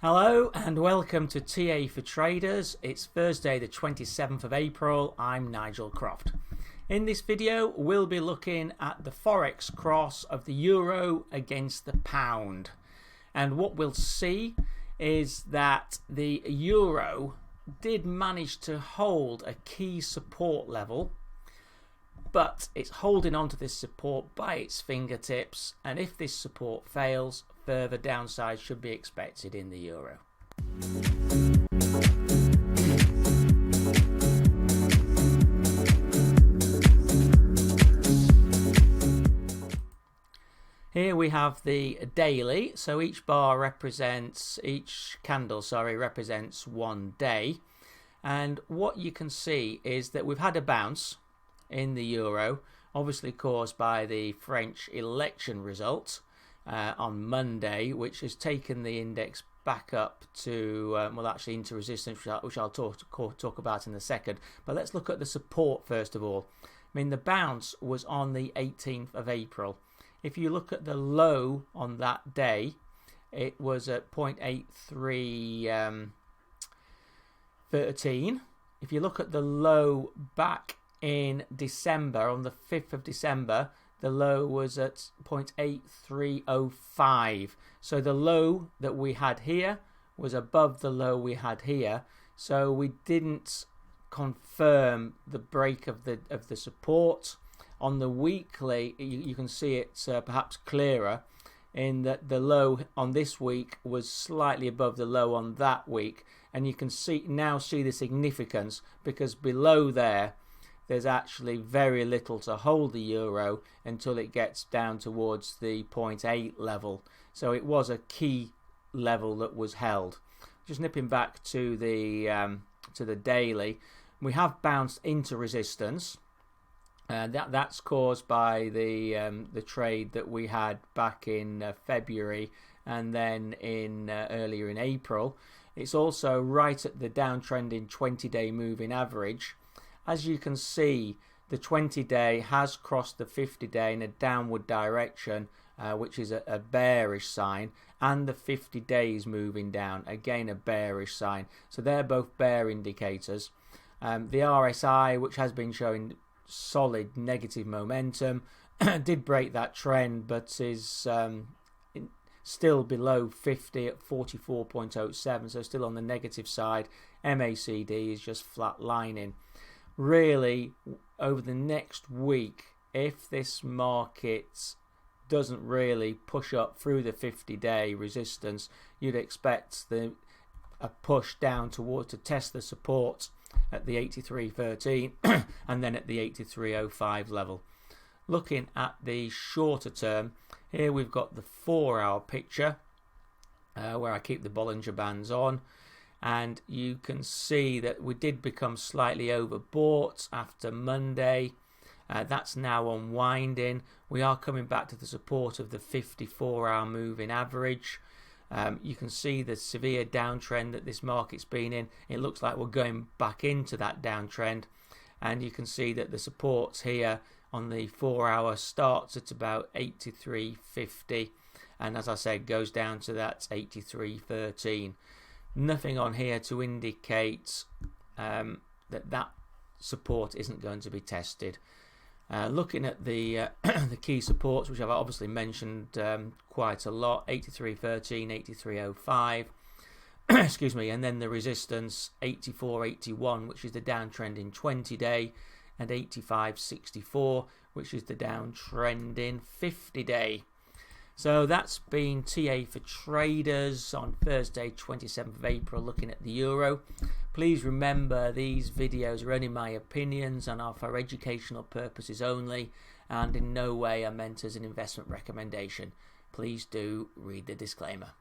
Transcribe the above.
Hello and welcome to TA for Traders. It's Thursday the 27th of April. I'm Nigel Croft. In this video we'll be looking at the Forex cross of the euro against the pound, and what we'll see is that the euro did manage to hold a key support level, but it's holding on to this support by its fingertips, and if this support fails, further downside should be expected in the euro. Here we have the daily, so each candle represents one day, and what you can see is that we've had a bounce in the euro, obviously caused by the French election result on Monday, which has taken the index back up to into resistance, which I'll talk about in a second. But let's look at the support first of all. I mean, the bounce was on the 18th of April. If you look at the low on that day, it was at 0.8313. If you look at the low back in December, on the 5th of December, the low was at 0.8305. So the low that we had here was above the low we had here. So we didn't confirm the break of the support. On the weekly, you can see it perhaps clearer in that the low on this week was slightly above the low on that week, and you can now see the significance, because below there's actually very little to hold the euro until it gets down towards the 0.8 level. So it was a key level that was held. Just nipping back to the daily, we have bounced into resistance. That's caused by the trade that we had back in February and then earlier in April. It's also right at the downtrending 20-day moving average. As you can see, the 20-day has crossed the 50-day in a downward direction, which is a bearish sign, and the 50 days moving down, again a bearish sign. So they're both bear indicators. The RSI, which has been showing solid negative momentum, did break that trend, but is still below 50 at 44.07, so still on the negative side. MACD is just flatlining. Really, over the next week, if this market doesn't really push up through the 50-day resistance, you'd expect a push down to test the support at the 83.13 and then at the 83.05 level. Looking at the shorter term, here we've got the 4-hour picture where I keep the Bollinger Bands on. And you can see that we did become slightly overbought after Monday. That's now unwinding. We are coming back to the support of the 54-hour moving average. You can see the severe downtrend that this market's been in. It looks like we're going back into that downtrend. And you can see that the supports here on the 4-hour starts at about 83.50. And as I said, goes down to that 83.13. Nothing on here to indicate that support isn't going to be tested. Looking at the the key supports, which I've obviously mentioned quite a lot, 83.13, 83.05, excuse me, and then the resistance 84.81, which is the downtrending 20-day, and 85.64, which is the downtrending 50-day. So that's been TA for Traders on Thursday 27th of April, looking at the euro. Please remember, these videos are only my opinions and are for educational purposes only, and in no way are meant as an investment recommendation. Please do read the disclaimer.